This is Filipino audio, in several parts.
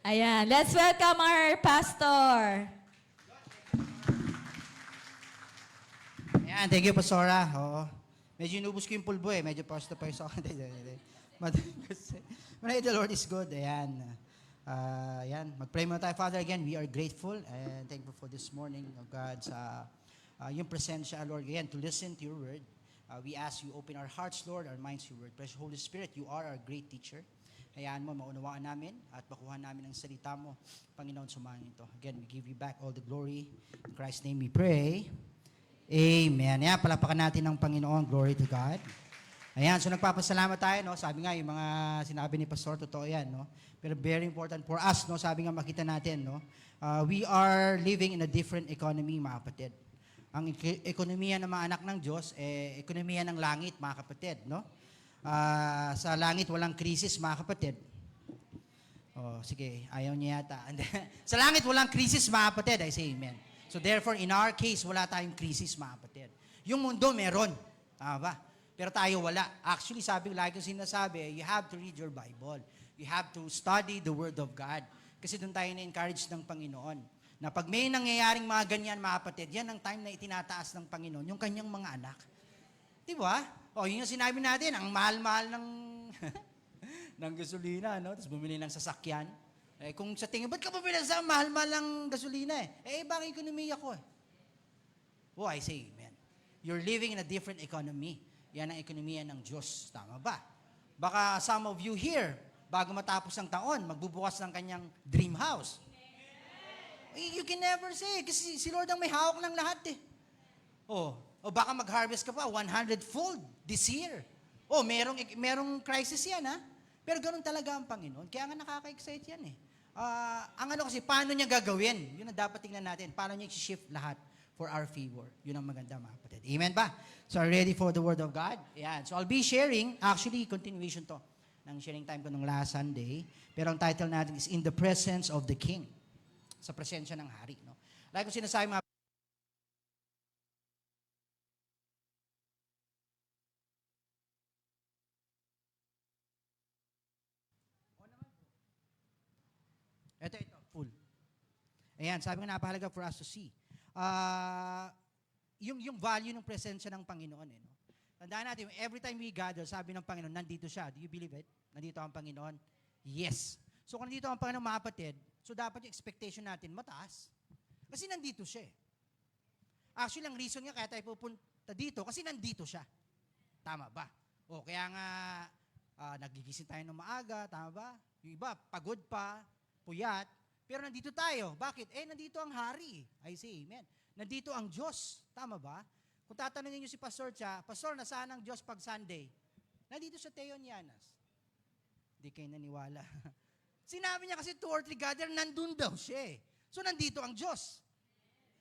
Ayan, let's welcome our pastor. Ayan, thank you, Pastora. Oo. Medyo inubos ko yung pulbo eh. Medyo pasto pa yung sa akin. But the Lord is good. Ayan. Ayan. Mag-pray muna tayo, Father. Again, we are grateful and thankful for this morning of God sa yung presensya, Lord, again, to listen to your word. We ask you open our hearts, Lord, our minds to your word. Precious Holy Spirit, you are our great teacher. Hayaan mo, maunawaan namin at makuha namin ang salita mo. Panginoon, sumahan ito. Again, we give you back all the glory. In Christ's name we pray. Amen. Ayan, palapakan natin ng Panginoon. Glory to God. Ayan, so nagpapasalamat tayo, no? Sabi nga, yung mga sinabi ni Pastor, totoo yan, no? Pero very important for us, no? Sabi nga, makita natin, no? We are living in a different economy, mga kapatid. Ang ekonomiya ng mga anak ng Diyos, ekonomiya ng langit, mga kapatid, no? Sa langit, walang krisis, mga kapatid. Oh, sige, ayaw niya yata. Sa langit, walang krisis, mga kapatid. I say amen. So therefore, in our case, wala tayong krisis, mga kapatid. Yung mundo, meron. Tama ba? Pero tayo wala. Actually, sabi, like yung sinasabi, you have to read your Bible. You have to study the Word of God. Kasi doon tayo na-encourage ng Panginoon. Na pag may nangyayaring mga ganyan, mga kapatid, yan ang time na itinataas ng Panginoon, yung kanyang mga anak. Di ba? O, yun yung sinabi natin, ang mahal-mahal ng ng gasolina, no? Tapos bumili ng sasakyan. Eh, kung sa tingin, ba't ka bumili sa mahal-mahal ng gasolina eh? Eh, ibang ekonomiya ko eh. Oh, I say, amen. You're living in a different economy. Yan ang ekonomiya ng Diyos. Tama ba? Baka some of you here, bago matapos ang taon, magbubukas ng kanyang dream house. You can never say, kasi si Lord ang may hawak ng lahat eh. O baka mag-harvest ka pa 100-fold this year. Merong crisis yan ha. Pero ganun talaga ang Panginoon. Kaya nga nakaka-excite yan eh. Ang ano kasi, paano niya gagawin? Yun ang dapat tingnan natin. Paano niya i-shift lahat for our favor. Yun ang maganda, mga kapatid. Amen ba? So, are you ready for the Word of God? Yan. So, I'll be sharing, actually, continuation to ng sharing time ko nung last Sunday. Pero ang title natin is In the Presence of the King. Sa presensya ng hari. No? Like kung sinasabi mga ito, full. Ayan, sabi nga napahalaga for us to see. Yung value ng presensya ng Panginoon. Eh, no? Tandaan natin, every time we gather, sabi ng Panginoon, nandito siya. Do you believe it? Nandito ang Panginoon? Yes. So kung nandito ang Panginoon, mga kapatid, so dapat yung expectation natin mataas. Kasi nandito siya. Actually, ang reason nga kaya tayo pupunta dito, kasi nandito siya. Tama ba? O kaya nga, nagigising tayo ng maaga, tama ba? Yung iba, pagod pa, puyat, pero nandito tayo. Bakit? Nandito ang hari. I say amen. Nandito ang Diyos. Tama ba? Kung tatanungin niyo si Pastor Cha, Pastor, nasaan ang Diyos pag Sunday? Nandito sa Teon Llanas. Hindi kayo naniwala. Sinabi niya kasi 2 or 3 gather, nandun daw siya. So, nandito ang Diyos.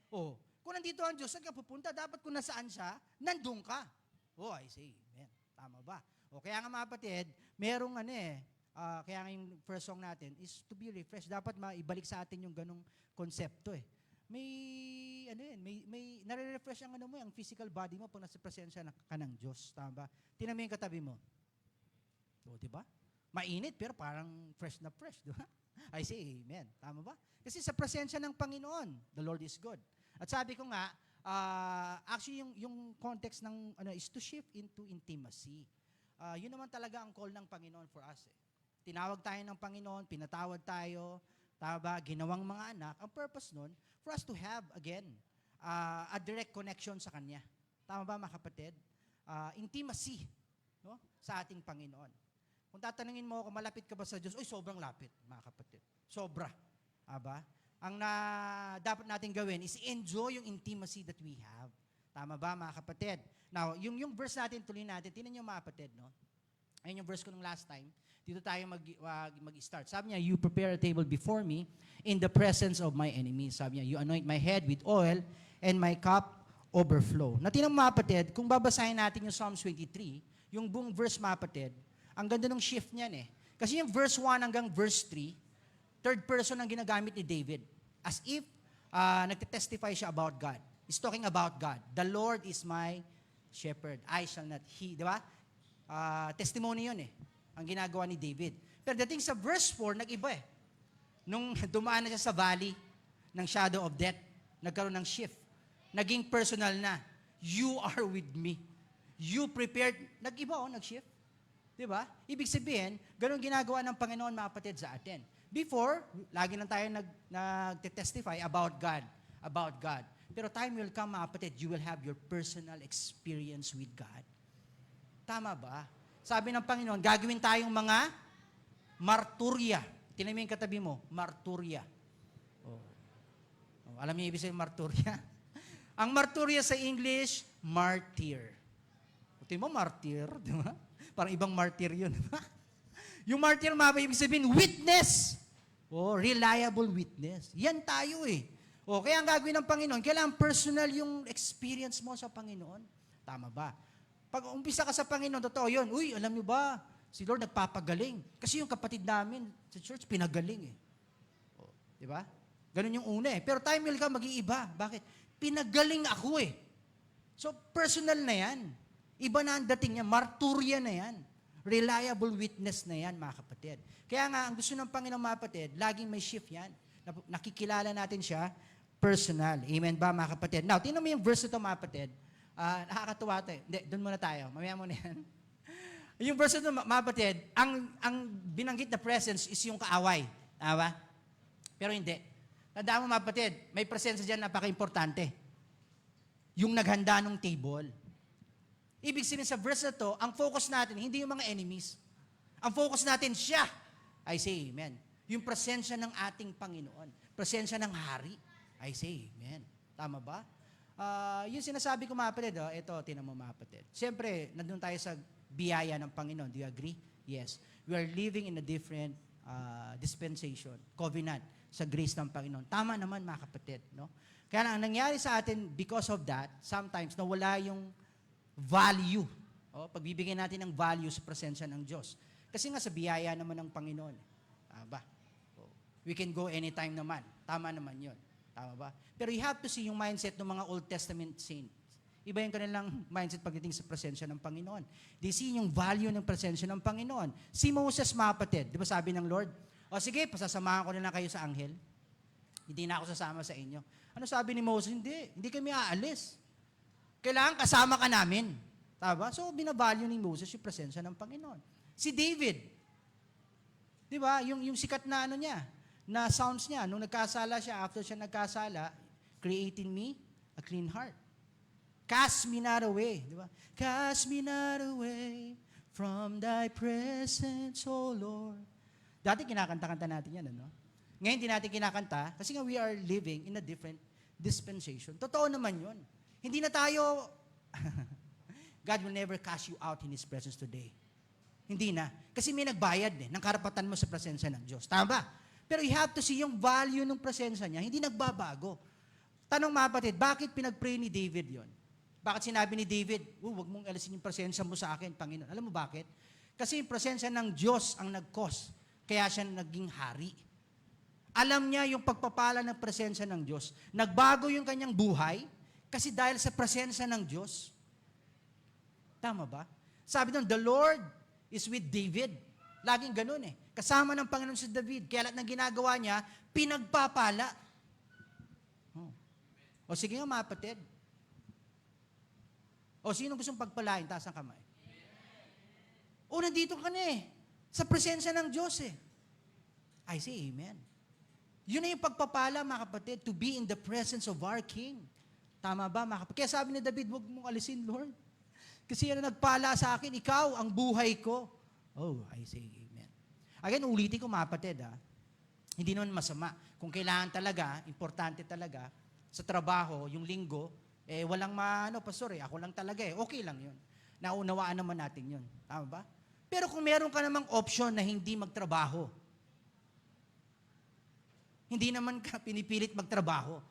Kung nandito ang Diyos, saan ka pupunta? Dapat kung nasaan siya, nandun ka. I say amen. Tama ba? Kaya nga mga kapatid, merong kaya nga yung first song natin is to be refreshed. Dapat maibalik sa atin yung ganong konsepto eh. May nare-refresh ang ang physical body mo pag nasa presensya ka ng Diyos. Tama ba? Tingnan mo yung katabi mo. Diba? Mainit pero parang fresh na fresh. Diba? I say amen. Tama ba? Kasi sa presensya ng Panginoon, the Lord is good. At sabi ko nga, actually yung context ng is to shift into intimacy. Yun naman talaga ang call ng Panginoon for us eh. Tinawag tayo ng Panginoon, pinatawad tayo, tama, ginawang mga anak. Ang purpose nun, for us to have, again, a direct connection sa Kanya. Tama ba, mga kapatid? Intimacy, no, sa ating Panginoon. Kung tatanungin mo kung malapit ka ba sa Diyos, sobrang lapit, mga kapatid. Sobra. Aba? Ang dapat natin gawin is enjoy yung intimacy that we have. Tama ba, mga kapatid? Now, yung verse natin, tuloy natin, tinan nyo, mga kapatid, no? Ayun yung verse ko nung last time. Dito tayo mag-start. Sabi niya, you prepare a table before me in the presence of my enemies. Sabi niya, you anoint my head with oil and my cup overflow. Natinang mga kapatid, kung babasahin natin yung Psalms 23, yung buong verse mga kapatid, ang ganda ng shift niyan eh. Kasi yung verse 1 hanggang verse 3, third person ang ginagamit ni David. As if nagtitestify siya about God. He's talking about God. The Lord is my shepherd. I shall not he. Di ba? Testimony yun eh. Ang ginagawa ni David. Pero dating sa verse 4, nag-iba eh. nung dumaan na siya sa valley ng shadow of death, nagkaroon ng shift. Naging personal na. You are with me. You prepared. Nag-iba nag-shift. Diba? Ibig sabihin, ganun ginagawa ng Panginoon, mga kapatid, sa atin. Before, lagi lang tayo nag-testify about God. About God. Pero time will come, mga kapatid, you will have your personal experience with God. Tama ba? Sabi ng Panginoon, gagawin tayong mga marturya. Tingnan mo yung katabi mo, marturya. Alam niyo ibig sabihin marturya? Ang marturya sa English, martyr. Tingnan mo, martyr, di ba? Parang ibang martyr yun. Yung martyr, ibig sabihin, witness. Reliable witness. Yan tayo eh. Kaya ang gagawin ng Panginoon, kailangan personal yung experience mo sa Panginoon. Tama ba? Pag umpisa ka sa Panginoon, totoo yun. Uy, alam niyo ba, si Lord nagpapagaling. Kasi yung kapatid namin sa church, pinagaling eh. Di ba? Ganun yung una eh. Pero time will come, mag-iiba. Bakit? Pinagaling ako eh. So, personal na yan. Iba na ang dating niya. Marturya na yan. Reliable witness na yan, mga kapatid. Kaya nga, ang gusto ng Panginoon, mga kapatid, laging may shift yan. Nakikilala natin siya personal. Amen ba, mga kapatid? Now, tingnan mo yung verse ito, mga kapatid. Nakakatuwa ito eh. Hindi, doon muna tayo. Mamaya muna yan. Yung verse ito, mga kapatid, ang binanggit na presence is yung kaaway. Tama ba? Pero hindi. Tandaan mo, mga kapatid, may presensya dyan napaka-importante. Yung naghanda ng table. Ibig sabihin sa verse na to, ang focus natin, hindi yung mga enemies. Ang focus natin, siya. I say amen. Yung presensya ng ating Panginoon. Presensya ng Hari. I say amen. Tama ba? Yung sinasabi ko, mga kapatid, ito, tinan mo, mga kapatid. Siyempre, nandun tayo sa biyaya ng Panginoon. Do you agree? Yes. We are living in a different dispensation, covenant, sa grace ng Panginoon. Tama naman, mga kapatid. No? Kaya ang nangyari sa atin, because of that, sometimes nawala yung value. Pagbibigyan natin ng value sa presensya ng Diyos. Kasi nga sa biyaya naman ng Panginoon. Tama ba? We can go anytime naman. Tama naman yun. Tama ba? Pero you have to see yung mindset ng mga Old Testament saints. Iba yung kanilang mindset pagdating sa presensya ng Panginoon. They see yung value ng presensya ng Panginoon. Si Moses, mga kapatid, di ba sabi ng Lord, sige, pasasamahan ko na lang kayo sa anghel. Hindi na ako sasama sa inyo. Ano sabi ni Moses? Hindi kami aalis. Kailangan kasama ka namin. Tama? So, binavalue ni Moses yung presensya ng Panginoon. Si David, di ba, yung sikat na niya, na sounds niya, nung nagkasala siya, after siya nagkasala, create in me a clean heart. Cast me not away. Di ba? Cast me not away from thy presence, O Lord. Dati kinakanta-kanta natin yan, ano? Ngayon, hindi natin kinakanta kasi nga we are living in a different dispensation. Totoo naman yun. Hindi na tayo, God will never cast you out in His presence today. Hindi na. Kasi may nagbayad ng karapatan mo sa presensya ng Diyos. Tama ba? Pero you have to see yung value ng presensya niya, hindi nagbabago. Tanong, mga kapatid, bakit pinag-pray ni David yon? Bakit sinabi ni David, wag mong alisin yung presensya mo sa akin, Panginoon? Alam mo bakit? Kasi yung presensya ng Diyos ang nag-cause, kaya siya naging hari. Alam niya yung pagpapala ng presensya ng Diyos. Nagbago yung kanyang buhay, kasi dahil sa presensya ng Diyos. Tama ba? Sabi doon, the Lord is with David. Laging ganun eh. Kasama ng Panginoon si David. Kaya lahat ng ginagawa niya, pinagpapala. O sige nga, mga kapatid. O sino gustong pagpalain? Taas ang kamay. O nandito ka na eh. Sa presensya ng Diyos eh. I say amen. Yun na yung pagpapala, mga kapatid, to be in the presence of our King. Tama ba, mga kapatid? Kaya sabi ni David, huwag mong alisin, Lord. Kasi yan ang nagpala sa akin, ikaw ang buhay ko. Oh, I say amen. Again, ulitin ko, mga kapatid, hindi naman masama. Kung kailangan talaga, importante talaga, sa trabaho, yung linggo, walang pastor ako lang talaga okay lang yun. Naunawaan naman natin yun. Tama ba? Pero kung meron ka namang option na hindi magtrabaho, hindi naman ka pinipilit magtrabaho,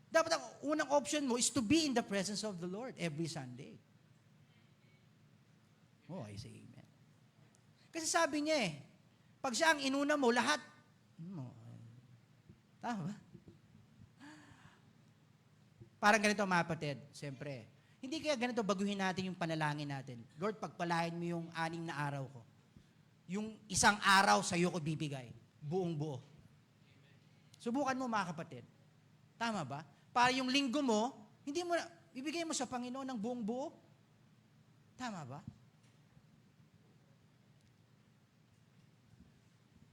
dapat ang unang option mo is to be in the presence of the Lord every Sunday. Oh, I say amen. Kasi sabi niya pag siya ang inuna mo, lahat, tama ba? Parang ganito, mga kapatid, siyempre, hindi kaya ganito baguhin natin yung panalangin natin. Lord, pagpalain mo yung 6 na araw ko. Yung isang araw sa'yo ko bibigay. Buong buo. Subukan mo mga kapatid. Tama ba? Para yung linggo mo, hindi mo ibigay mo sa Panginoon ng buong buo. Tama ba?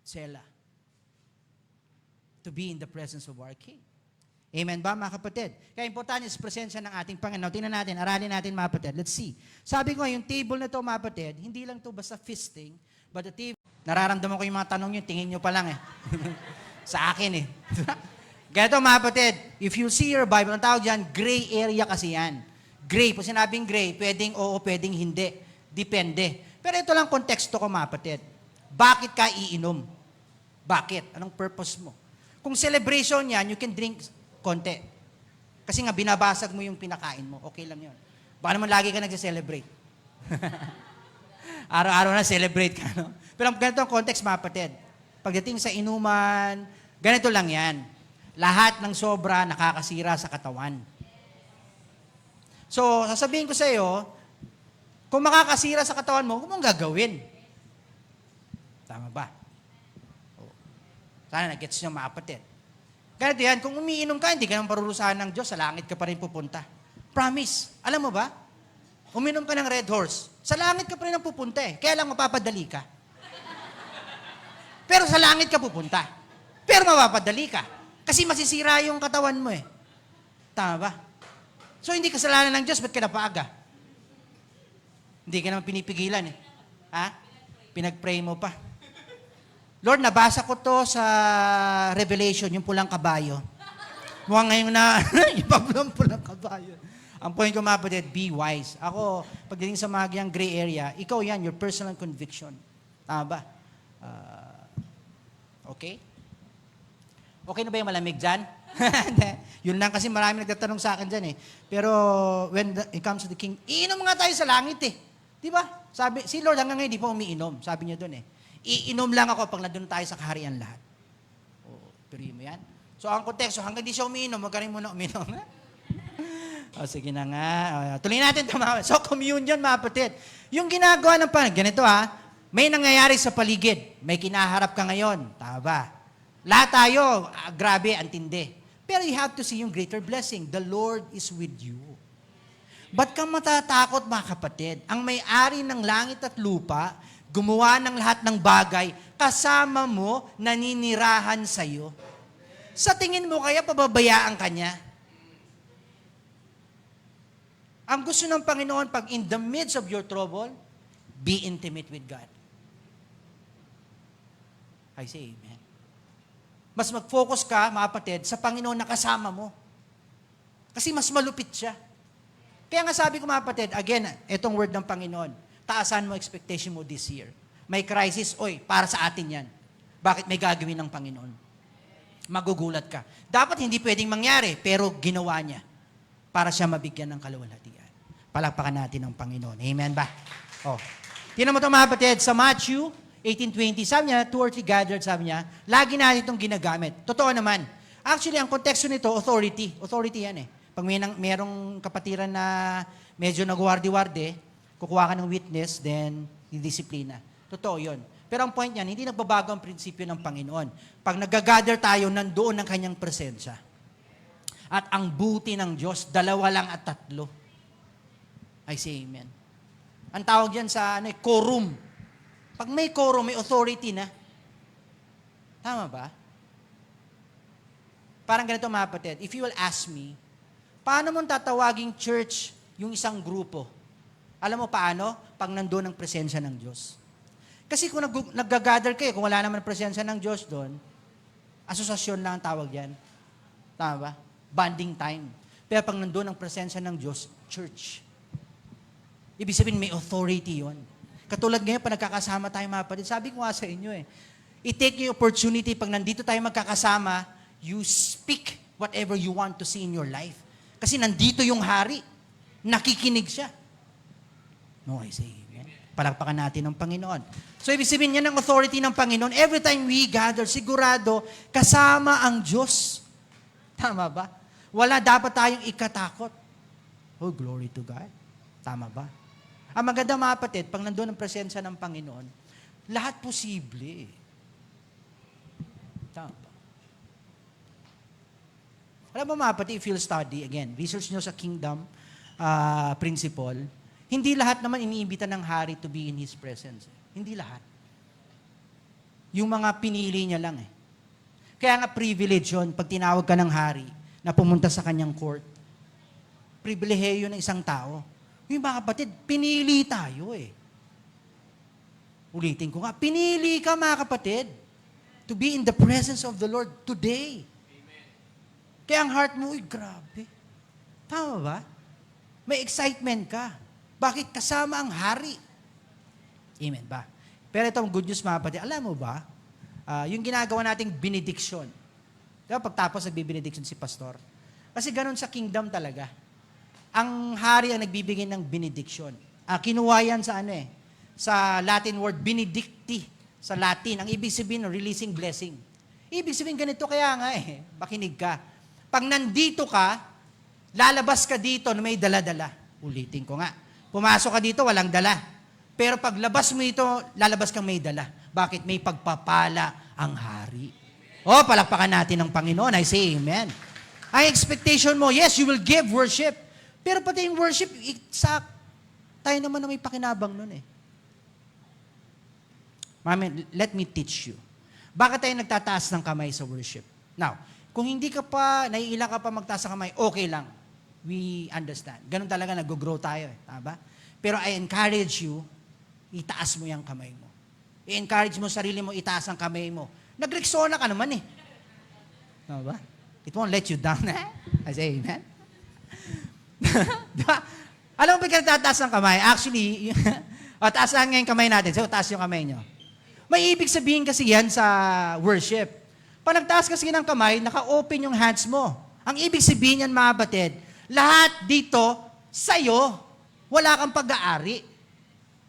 Sela. To be in the presence of our King. Amen ba mga kapatid? Kaya importante is presensya ng ating Panginoon. Tingnan natin, aralin natin mga kapatid. Let's see. Sabi ko, yung table na to mga kapatid, hindi lang to basta feasting, but the table, nararamdaman ko yung mga tanong nyo, tingin nyo pa lang eh. Sa akin eh. Ganito mga kapatid, if you see your Bible, ang tawag dyan, gray area kasi yan. Gray, pag sinabing gray, pwedeng oo, pwedeng hindi. Depende. Pero ito lang konteksto ko mga kapatid. Bakit ka iinom? Bakit? Anong purpose mo? Kung celebration yan, you can drink konti. Kasi nga, binabasag mo yung pinakain mo. Okay lang yun. Baka naman lagi ka nagse-celebrate. Araw-araw na celebrate ka, no? Pero ganito ang context, mga kapatid. Pagdating sa inuman, ganito lang yan. Lahat ng sobra nakakasira sa katawan. So, sasabihin ko sa iyo, kung makakasira sa katawan mo, huwag mong gagawin. Tama ba? Sana nag-gets nyo, mga kapatid. Ganito yan, kung umiinom ka, hindi ka naman parurusahan ng Diyos, sa langit ka pa rin pupunta. Promise. Alam mo ba? Uminom ka ng Red Horse, sa langit ka pa rin ang pupunta eh. Kaya lang mapapadali ka. Pero sa langit ka pupunta. Pero mapapadali ka. Kasi masisira yung katawan mo eh. Tama ba? So hindi kasalanan ng Diyos, ba't ka napaaga? Hindi ka naman pinipigilan eh. Ha? Pinag-pray mo pa. Lord, nabasa ko to sa Revelation, yung pulang kabayo. Mukhang ngayon na, yung pulang kabayo. Ang point ko mga kapatid, be wise. Ako, pagdating sa mga gray area, ikaw yan, your personal conviction. Tama ba? Okay? Okay na ba yung malamig dyan? Yun lang kasi marami nagtatanong sa akin dyan eh. Pero when it comes to the King, iinom nga tayo sa langit eh. Di ba? Sabi, si Lord hanggang ngayon di pa umiinom. Sabi niya doon eh. Iinom lang ako pag nandun tayo sa kaharian lahat. Pero mo yan. So ang konteksto, hanggang di siya umiinom, huwag ka rin muna umiinom. Sige na nga. Tuloy natin ito mga. So communion mga kapatid. Yung ginagawa ng ganito may nangyayari sa paligid. May kinaharap ka ngayon. Tama ba? Lahat tayo, grabe, antindi. Pero you have to see yung greater blessing. The Lord is with you. Ba't ka matatakot mga kapatid? Ang may-ari ng langit at lupa, gumawa ng lahat ng bagay, kasama mo, naninirahan sa'yo. Sa tingin mo kaya pababayaan ka niya? Ang gusto ng Panginoon, pag in the midst of your trouble, be intimate with God. I say amen. Mas mag-focus ka, mga kapatid, sa Panginoon na kasama mo. Kasi mas malupit siya. Kaya nga sabi ko mga kapatid, again, itong word ng Panginoon, taasan mo expectation mo this year. May crisis, para sa atin yan. Bakit may gagawin ng Panginoon? Magugulat ka. Dapat hindi pwedeng mangyari, pero ginawa niya para siya mabigyan ng kaluwalhatian. Palakpakan natin ang Panginoon. Amen ba? Tingnan mo ito mga kapatid, sa Matthew 18:20, sabi niya, 2 or 3 gathered, sabi niya, lagi natin itong ginagamit. Totoo naman. Actually, ang konteksto nito, authority. Authority yan eh. Pag merong kapatiran na medyo nagwardi-warde, kukuha ka ng witness, then didisiplina. Totoo yun. Pero ang point niyan, hindi nagbabago ang prinsipyo ng Panginoon. Pag nag-gather tayo, nandoon ang kanyang presensya. At ang buti ng Diyos, 2 lang at 3. I say amen. Ang tawag yan sa quorum. Pag may quorum, may authority na. Tama ba? Parang ganito mga kapatid, if you will ask me, paano mo tatawaging church yung isang grupo? Alam mo paano? Pag nandoon ang presensya ng Diyos. Kasi kung nag-gather kayo, kung wala naman presensya ng Diyos doon, asosasyon lang ang tawag yan. Tama ba? Bonding time. Pero pag nandoon ang presensya ng Diyos, church. Ibig sabihin, may authority yon. Katulad ngayon, pag nagkakasama tayo mga kapatid, sabi ko nga sa inyo i-take yung opportunity, pag nandito tayo magkakasama, you speak whatever you want to see in your life. Kasi nandito yung hari. Nakikinig siya. No, I say, amen. Palakpakan natin ng Panginoon. So, ibig sabihin yan ang authority ng Panginoon. Every time we gather, sigurado, kasama ang Diyos. Tama ba? Wala dapat tayong ikatakot. Oh, glory to God. Tama ba? Ang maganda mga kapatid, pag nandun ang presensya ng Panginoon, lahat posible. Tama ba? Alam mo mga kapatid, if you'll study, again, research nyo sa kingdom principle, hindi lahat naman iniimbita ng hari to be in His presence. Hindi lahat. Yung mga pinili niya lang eh. Kaya nga privilege yun, pag tinawag ka ng hari na pumunta sa kanyang court, pribileheyo ng isang tao. Yung mga kapatid, pinili tayo eh. Ulitin ko nga, pinili ka mga kapatid to be in the presence of the Lord today. Amen. Kaya ang heart mo, uy, grabe. Tama ba? May excitement ka. Bakit? Kasama ang hari. Amen ba? Pero itong good news mga kapatid, alam mo ba, yung ginagawa nating benediction. Diba pagtapos nagbe-benediction si pastor? Kasi ganun sa kingdom talaga. Ang hari ang nagbibigay ng benediction. Kinuha yan sa sa Latin word benedicti, sa Latin. Ang ibig sabihin, releasing blessing. Ibig sabihin ganito kaya nga makinig ka. Pag nandito ka, lalabas ka dito na may dala-dala. Ulitin ko nga. Pumasok ka dito, walang dala. Pero pag labas mo ito, lalabas kang may dala. Bakit? May pagpapala ang hari. Palakpakan natin ng Panginoon. I say amen. Ang expectation mo, yes, you will give worship. Pero pati yung worship, tayo naman na may pakinabang nun Mami, let me teach you. Bakit tayo nagtataas ng kamay sa worship? Now, kung hindi ka pa, naiilang ka pa magtaas ng kamay, okay lang. We understand. Ganun talaga, nag-grow tayo. Tama? Pero I encourage you, itaas mo yung kamay mo. I-encourage mo sarili mo, itaas ang kamay mo. Nagreksona ka naman Tama ba? It won't let you down. I say amen. Diba? Alam mo ba nagtataas ng kamay? Actually, taas nga yung kamay natin. So, taas yung kamay nyo. May ibig sabihin kasi yan sa worship. Pag nagtaas kasi ng kamay, naka-open yung hands mo. Ang ibig sabihin yan, mga batid, lahat dito, sa'yo, wala kang pag-aari.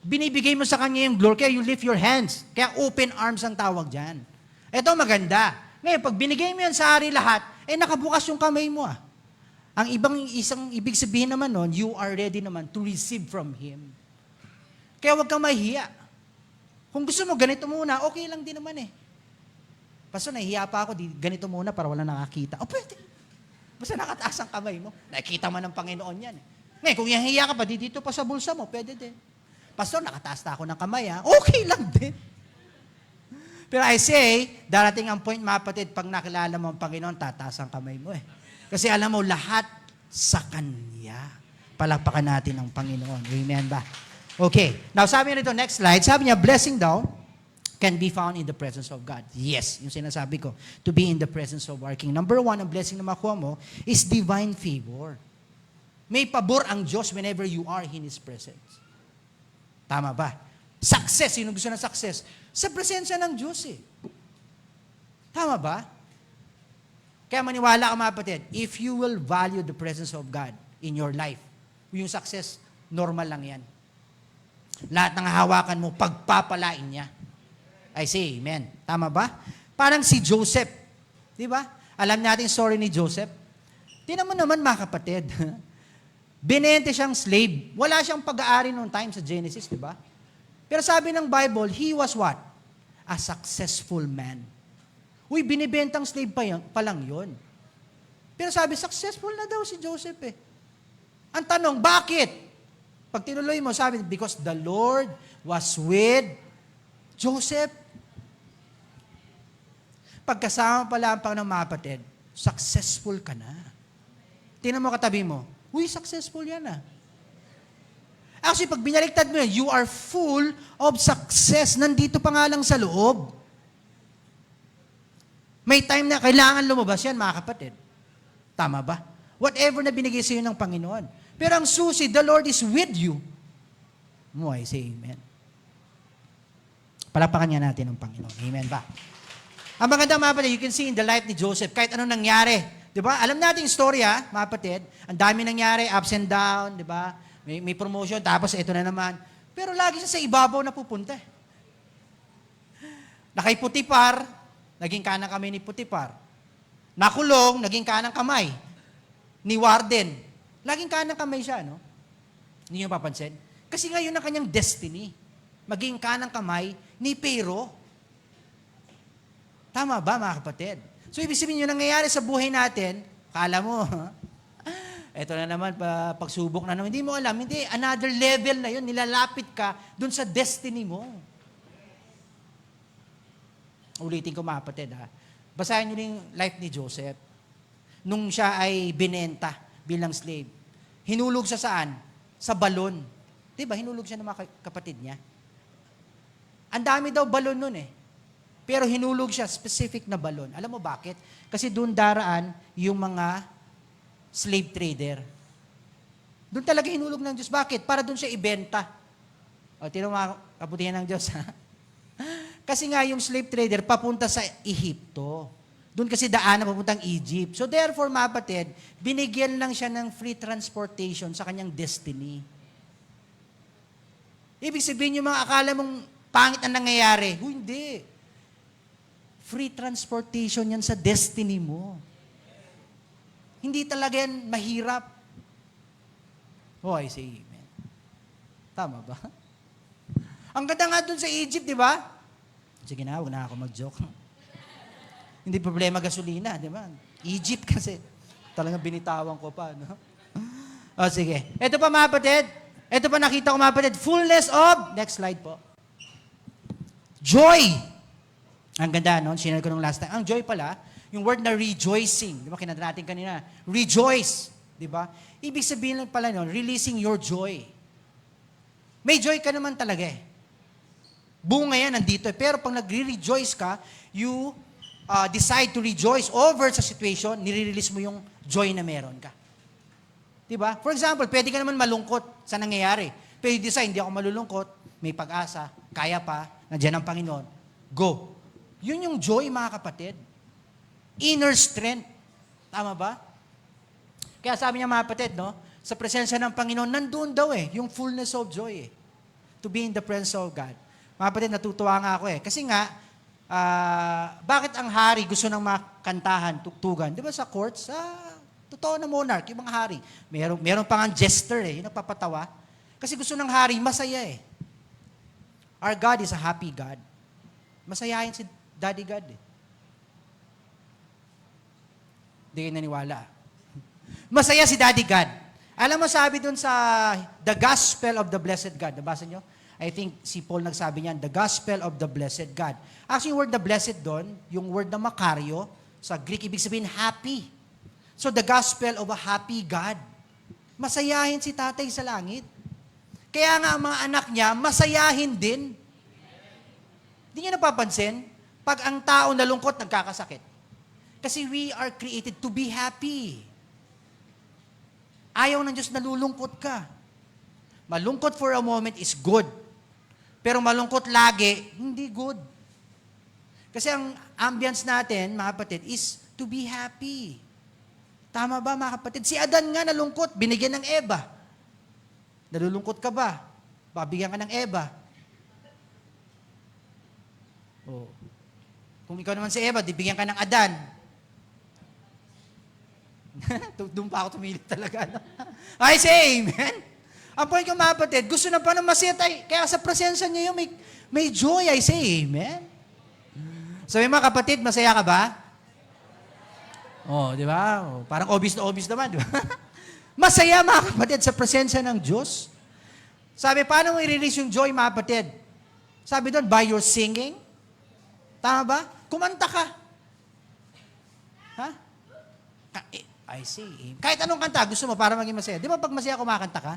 Binibigay mo sa kanya yung glory, kaya you lift your hands. Kaya open arms ang tawag dyan. Ito maganda. Ngayon, pag binigay mo yan sa hari lahat, nakabukas yung kamay mo Ang isang ibig sabihin naman nun, you are ready naman to receive from Him. Kaya huwag kang mahiya. Kung gusto mo, ganito muna, okay lang din naman Pastor, nahihiya pa ako, ganito muna para wala nakakita. Pwede. Basta nakataas ang kamay mo. Nakikita man ng Panginoon yan Ngayon, kung yahiya ka pa, dito pa sa bulsa mo, pwede din. Pastor, nakataas na ako ng kamay okay lang din. Pero I say, darating ang point, mga kapatid, pag nakilala mo ang Panginoon, tataas ang kamay mo Kasi alam mo, lahat sa Kanya. Palakpakan natin ang Panginoon. Amen ba? Okay. Now, sabi nito, next slide, sabi niya, blessing daw can be found in the presence of God. Yes, yung sinasabi ko, to be in the presence of our King. Number one, ang blessing na makuha mo is divine favor. May pabor ang Diyos whenever you are in His presence. Tama ba? Success, sino gusto ng success? Sa presensya ng Diyos Tama ba? Kaya maniwala ka mga kapatid, if you will value the presence of God in your life, yung success, normal lang yan. Lahat ng hawakan mo, pagpapalain niya. I say amen. Tama ba? Parang si Joseph. Di ba? Alam natin story ni Joseph. Tingnan mo naman mga kapatid. Binente siyang slave. Wala siyang pag-aari noong time sa Genesis, di ba? Pero sabi ng Bible, he was what? A successful man. Binibentang slave pa lang yun. Pero sabi, successful na daw si Joseph Ang tanong, bakit? Pag tinuloy mo, sabi, because the Lord was with Joseph. Pagkasama pala ang Panginoon mga kapatid, successful ka na. Tingnan mo katabi mo, successful yan Actually, pag binaliktad mo you are full of success. Nandito pa nga lang sa loob. May time na kailangan lumabas yan, mga kapatid. Tama ba? Whatever na binigay sa iyo ng Panginoon. Pero ang susi, the Lord is with you. I say amen. Palapakan niya natin ang Panginoon. Amen ba? Ang maganda, mga kapatid, you can see in the life ni Joseph, kahit anong nangyari. Di ba? Alam natin yung story, mga kapatid. Ang dami nangyari, ups and down, di ba? May promotion, tapos ito na naman. Pero lagi siya sa ibabaw na pupunta. Nakay Putipar, naging kanang kamay ni Putipar. Nakulong, naging kanang kamay ni Warden. Laging kanang kamay siya, no? Hindi niyo papansin? Kasi ngayon ang kanyang destiny. Maging kanang kamay ni Pero. Tama ba, mga kapatid? So, ibig sabihin yung nangyayari sa buhay natin, Kala mo, eto na naman, pagsubok na naman. Hindi mo alam, hindi, another level na yun. Nilalapit ka dun sa destiny mo. Ulitin ko mga kapatid, ha. Basahin nyo yung life ni Joseph. Nung siya ay binenta bilang slave. Hinulog siya saan? Sa balon. Diba, hinulog siya ng mga kapatid niya. Ang dami daw balon nun eh. Pero hinulog siya, specific na balon. Alam mo bakit? Kasi doon daraan yung mga slave trader. Doon talaga hinulog ng Diyos. Bakit? Para doon siya ibenta. O, tino mga kabutihan ng Diyos, ha? Kasi nga yung slave trader papunta sa Ehipto. Doon kasi daan na papuntang Egypt. So therefore, mga kapatid, binigyan lang siya ng free transportation sa kanyang destiny. Ibig sabihin yung mga akala mong pangit ang nangyayari. Hindi. Free transportation yan sa destiny mo. Hindi talaga yan mahirap. Oh, I say amen. Tama ba? Ang ganda nga dun sa Egypt, di ba? Sige na, huwag na ako mag-joke. Hindi problema gasolina, di ba? Egypt kasi. Talagang binitawan ko pa, no? O, sige. Ito pa, mga kapatid. Ito pa nakita ko, mga kapatid. Fullness of, next slide po. Joy. Ang ganda, no? Sinare ko nung last time. Ang joy pala, yung word na rejoicing. Di ba, kinanta natin kanina. Rejoice. Di ba? Ibig sabihin lang pala nun, releasing your joy. May joy ka naman talaga eh. Bunga yan, nandito. Pero pag nagre-rejoice ka, you decide to rejoice over sa situation, nire-release mo yung joy na meron ka. Diba? For example, pwede ka naman malungkot sa nangyayari. Pero you decide, hindi ako malulungkot, may pag-asa, kaya pa, nandiyan ang Panginoon. Go. Yun yung joy, mga kapatid. Inner strength. Tama ba? Kaya sabi niya, mga kapatid, no? Sa presensya ng Panginoon, nandun daw yung fullness of joy To be in the presence of God. Mga kapatid, natutuwa nga ako Kasi nga, bakit ang hari gusto ng mga kantahan, tuktugan? Di ba sa courts, totoo na monarch, yung mga hari. Meron pa nga jester yung nagpapatawa. Kasi gusto ng hari, masaya Our God is a happy God. Masayahin si Daddy God Hindi kayo naniwala. Masaya si Daddy God. Alam mo, sabi dun sa The Gospel of the Blessed God. Nabasa nyo? I think si Paul nagsabi niyan, the gospel of the blessed God. Actually, yung word na blessed doon, yung word na makario, sa Greek, ibig sabihin happy. So, the gospel of a happy God. Masayahin si tatay sa langit. Kaya nga, ang mga anak niya, masayahin din. Hindi niya napapansin, pag ang tao nalungkot, nagkakasakit. Kasi we are created to be happy. Ayaw ng Diyos nalulungkot ka. Malungkot for a moment is good. Pero malungkot lagi, hindi good. Kasi ang ambience natin, mga kapatid, is to be happy. Tama ba, mga kapatid? Si Adan nga nalungkot, binigyan ng Eva. Nalulungkot ka ba? Babigyan ka ng Eva. Oh. Kung ikaw naman si Eva, bigyan ka ng Adan. Doon pa ako tumili talaga. No? I say amen. Ang point ko, mga kapatid, gusto na pa ng masaya tayo. Kaya sa presensya niyo yung may joy, I say amen. So, mga kapatid, masaya ka ba? Oh, di ba? Oh, parang obvious na obvious naman, di ba? Masaya, mga kapatid, sa presensya ng Diyos. Sabi, paano mo i-release yung joy, mga kapatid? Sabi doon, by your singing. Tama ba? Kumanta ka. Ha? I see. Kahit anong kanta, gusto mo para maging masaya. Di ba pag masaya, kumakanta ka?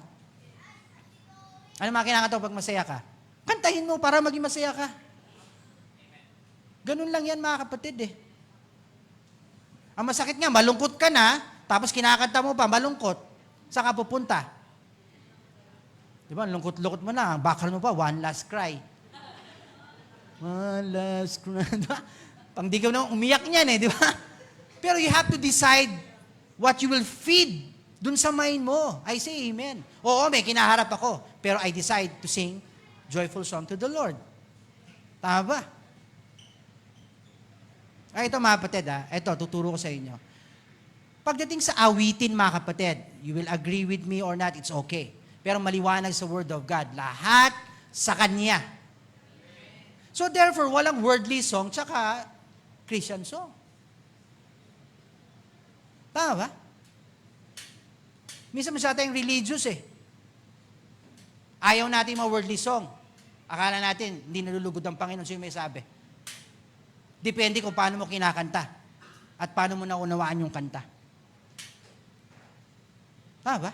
Ano mga kinakanta pag masaya ka? Kantahin mo para maging masaya ka. Ganun lang yan, mga kapatid Ang masakit nga, malungkot ka na, tapos kinakanta mo pa, malungkot. Saan ka pupunta? Di ba, lungkot-lungkot mo na, ang background mo pa, one last cry. One last cry. Pang di ka na umiyak niyan di ba? Pero you have to decide what you will feed dun sa mind mo. I say amen. Oo, may kinaharap ako. Pero I decide to sing joyful song to the Lord. Tama ba? Ito mga kapatid Ito, tuturo ko sa inyo. Pagdating sa awitin mga kapatid, you will agree with me or not, it's okay. Pero maliwanag sa Word of God. Lahat sa Kanya. So therefore, walang worldly song tsaka Christian song. Tama ba? Minsan masyado tayong religious eh. Ayaw natin mga worldly song. Akala natin, hindi nalulugod ang Panginoon. Sino may sabi? Depende kung paano mo kinakanta. At paano mo naunawaan yung kanta. Tama ba?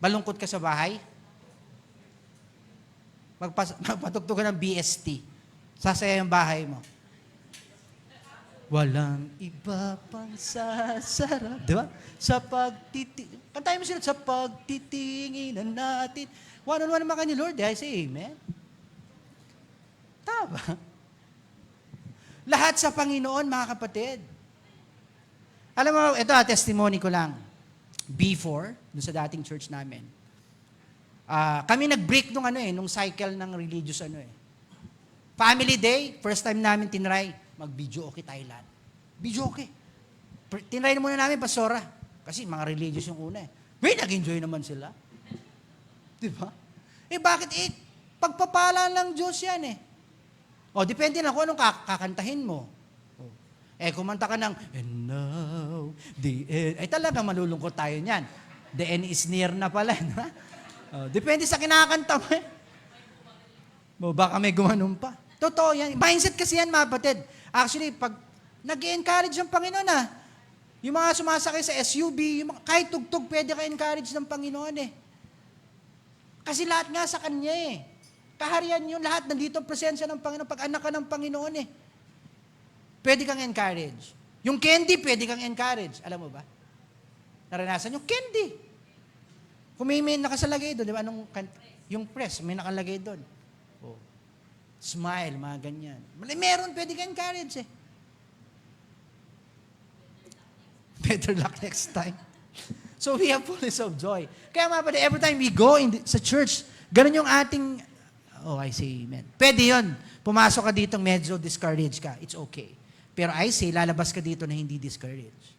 Malungkot ka sa bahay? Magpatugtog ka ng BST. Sasaya yung bahay mo. Walang iba pang sasarap. Di ba? Sa pagtitingin. Kantayin mo sila, sa pagtitinginan natin. One-on-one naman ka ni Lord. I say amen. Tama. Lahat sa Panginoon, mga kapatid. Alam mo, ito testimony ko lang. Before, doon sa dating church namin, kami nag-break nung cycle ng religious Family Day, first time namin tinry, mag-video okay Thailand. Video okay. Tinry na muna namin, Pastora. Kasi mga religious yung una nag-enjoy naman sila. Di ba? Bakit pagpapala ng Diyos yan depende na kung anong kakantahin mo. Kumanta ka ng, and now, the end. Talaga malulungkot tayo niyan. The end is near na pala. Depende sa kinakanta mo. Baka may gumanon pa. Totoo yan. Mindset kasi yan, mga kapatid. Actually, pag nag-encourage ng Panginoon yung mga sumasakay sa SUV, kahit tugtog, pwede ka-encourage ng Panginoon Kasi lahat nga sa Kanya Kaharian yun, lahat nandito ang presensya ng Panginoon. Pag anak ka ng Panginoon pwede kang encourage. Yung candy, pwede kang encourage. Alam mo ba? Naranasan yung candy. Kung may nakasalagay doon, di ba? Yung press, may nakalagay doon. Smile, mga ganyan. Meron, pwede kang encourage Better luck next time. So we have fullness of joy. Kaya mga kapatid, every time we go sa church, ganun yung ating, I say amen. Pwede yun. Pumasok ka dito, medyo discouraged ka. It's okay. Pero I say, lalabas ka dito na hindi discouraged.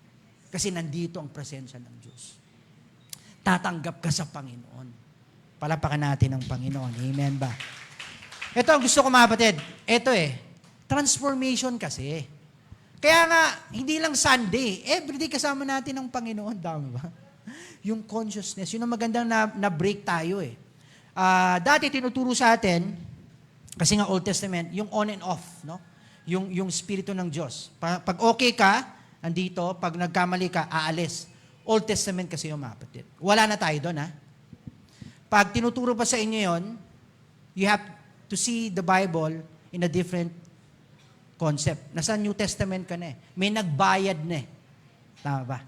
Kasi nandito ang presensya ng Diyos. Tatanggap ka sa Panginoon. Palapakan natin ang Panginoon. Amen ba? Ito ang gusto ko mga kapatid. Ito transformation kasi. Kaya nga, hindi lang Sunday. Everyday kasama natin ang Panginoon. Tama ba? Yung consciousness. Yun ang magandang na-break tayo Dati tinuturo sa atin, kasi nga Old Testament, yung on and off, no? Yung Espiritu ng Diyos. Pag okay ka, andito, pag nagkamali ka, aalis. Old Testament kasi yung mga kapatid. Wala na tayo doon, Pag tinuturo pa sa inyo yon, you have to see the Bible in a different concept. Nasa New Testament ka May nagbayad Tama ba?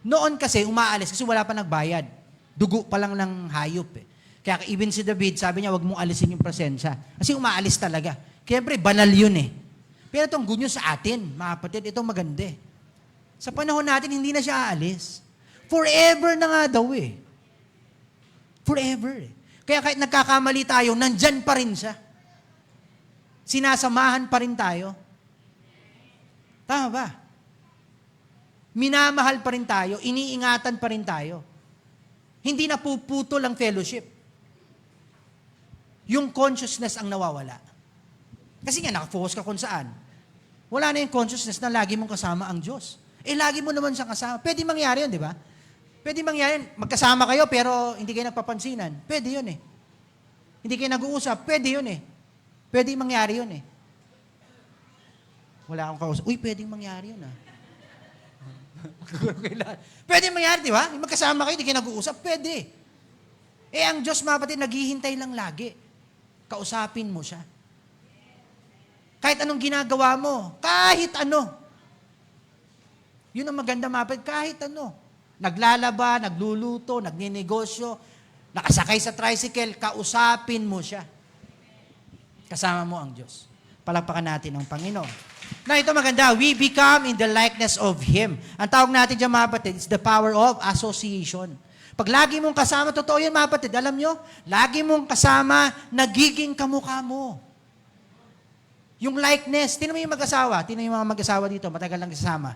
Noon kasi, umaalis kasi wala pa nagbayad. Dugo pa lang ng hayop Kaya even si David, sabi niya, wag mong alisin yung presensya. Kasi umaalis talaga. Siyempre, banal yun Pero itong good news sa atin, mga kapatid, itong maganda Sa panahon natin, hindi na siya aalis. Forever na nga daw Forever Kaya kahit nagkakamali tayo, nandyan pa rin siya. Sinasamahan pa rin tayo. Tama ba? Minamahal pa rin tayo, iniingatan pa rin tayo. Hindi na puputol ang fellowship. Yung consciousness ang nawawala. Kasi nga, nakafocus ka kung saan. Wala na yung consciousness na lagi mong kasama ang Diyos. Lagi mo naman siyang kasama. Pwede mangyari yun, di ba? Pwede mangyari yun. Magkasama kayo, pero hindi kayo nagpapansinan. Pwede yun Hindi kayo nag-uusap. Pwede yun Pwede mangyari yun Wala akong kausap. Uy, pwedeng mangyari yun Pwede mangyari, di ba? Magkasama kayo, hindi kayo nag-uusap. Pwede. Ang Diyos, mga kapatid, naghihintay lang lagi. Kausapin mo siya. Kahit anong ginagawa mo, kahit ano. Yun ang maganda, mga kapatid, kahit ano. Naglalaba, nagluluto, nagninegosyo, nakasakay sa tricycle, kausapin mo siya. Kasama mo ang Diyos. Palakpakan natin ang Panginoon. Na ito maganda, we become in the likeness of Him. Ang tawag natin dyan, mga kapatid, is the power of association. Pag lagi mong kasama, totoo yan, mga kapatid, alam nyo, lagi mong kasama, nagiging kamukha mo. Yung likeness, tinan mo yung mag-asawa, tinan mo yung mga mag-asawa dito, matagal lang kasama.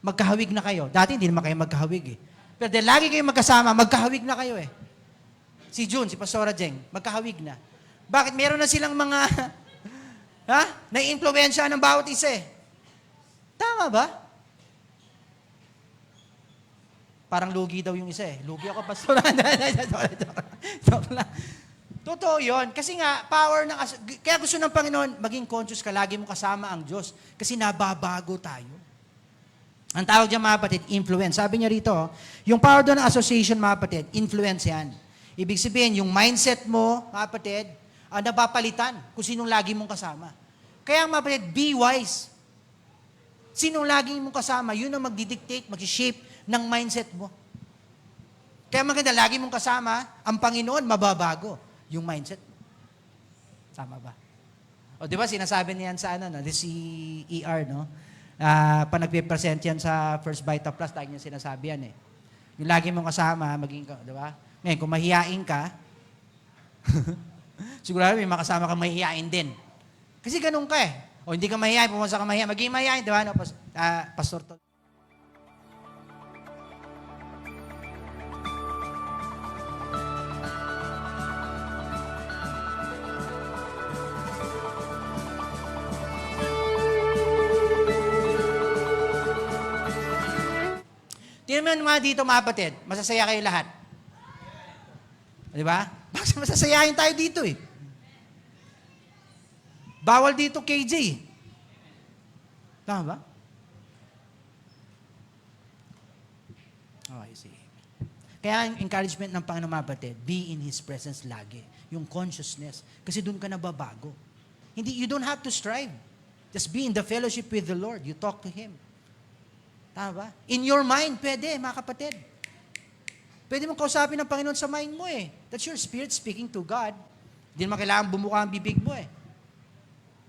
Magkahawig na kayo. Dati hindi naman kayo magkahawig Pero dahil lagi kayo magkasama, magkahawig na kayo Si June, si Pastora Jeng, magkahawig na. Bakit? Meron na silang mga, nai-influensya ng bawat isa Tama ba? Parang lugi daw yung isa eh. Lugi ako, pastor. Joke lang. Totoo yun. Kasi nga, kaya gusto ng Panginoon, maging conscious ka, lagi mo kasama ang Diyos. Kasi nababago tayo. Ang tawag dyan, mga kapatid, influence. Sabi niya rito, yung power doon ng association, mga kapatid, influence yan. Ibig sabihin, yung mindset mo, mga kapatid, napapalitan kung sinong lagi mong kasama. Kaya, mga kapatid, be wise. Sinong lagi mong kasama, yun ang magdidictate, mag-shape ng mindset mo. Kaya maganda, lagi mong kasama, ang Panginoon, mababago yung mindset. Tama ba? O di ba, sinasabi niyan sa si ER, no? Pa nagpe-present yan sa First Vita Plus, lagi niya sinasabi yan eh. Yung lagi mong kasama, maging, di ba? Ngayon, kung mahihain ka, sigurado may makasama kang mahihain din. Kasi ganun ka eh. O hindi ka mahihain, pumunta ka mahihain, maging mahihain, di ba? No, Pastor to. Tingnan mo mga dito, mga kapatid, masasaya kayo lahat. Di ba? Bakit masasayahin tayo dito eh? Bawal dito KJ. Tama ba? Okay, sige. Kaya ang encouragement ng Panginoon, mga kapatid, be in His presence lagi. Yung consciousness. Kasi doon ka nababago. You don't have to strive. Just be in the fellowship with the Lord. You talk to Him. Tama ba? In your mind, pwede, mga kapatid. Pwede mong kausapin ng Panginoon sa mind mo eh. That's your spirit speaking to God. Hindi naman kailangan bumuka ang bibig mo eh.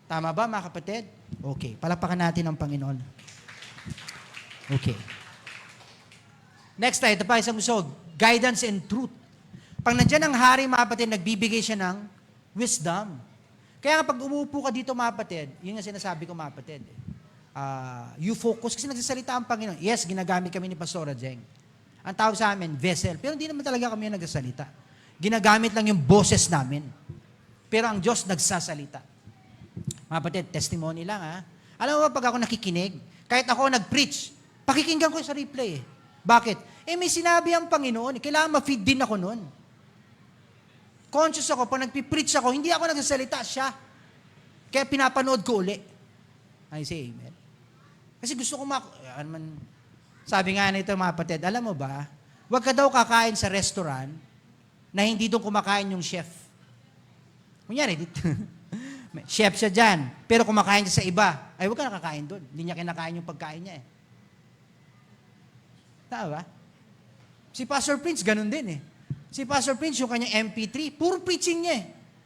Tama ba, mga kapatid? Okay, palapakan natin ang Panginoon. Okay. Next tayo, ito pa isang usog. Guidance and truth. Pag nandiyan ang hari, mga kapatid, nagbibigay siya ng wisdom. Kaya kapag umupo ka dito, mga kapatid, yun yung sinasabi ko, mga kapatid. You focus, kasi nagsasalita ang Panginoon. Yes, ginagamit kami ni Pastora Jeng. Ang tawag sa amin, vessel. Pero hindi naman talaga kami yung nagsasalita. Ginagamit lang yung boses namin. Pero ang Diyos nagsasalita. Mga kapatid, testimony lang ha. Alam mo ba, pag ako nakikinig, kahit ako nag-preach, pakikinggan ko sa replay eh. Bakit? May sinabi ang Panginoon. Kailangan ma-feed din ako nun. Conscious ako, pag nagpipreach ako, hindi ako nagsasalita, siya. Kaya pinapanood ko uli. I say amen. Kasi gusto ko sabi nga nito, mga kapatid, alam mo ba, huwag ka daw kakain sa restaurant na hindi doon kumakain yung chef. Kunyari, chef siya dyan, pero kumakain siya sa iba, ay huwag ka nakakain doon. Hindi niya kinakain yung pagkain niya eh. Tama ba? Si Pastor Prince, ganun din eh. Si Pastor Prince, yung kanyang MP3, puro preaching niya eh.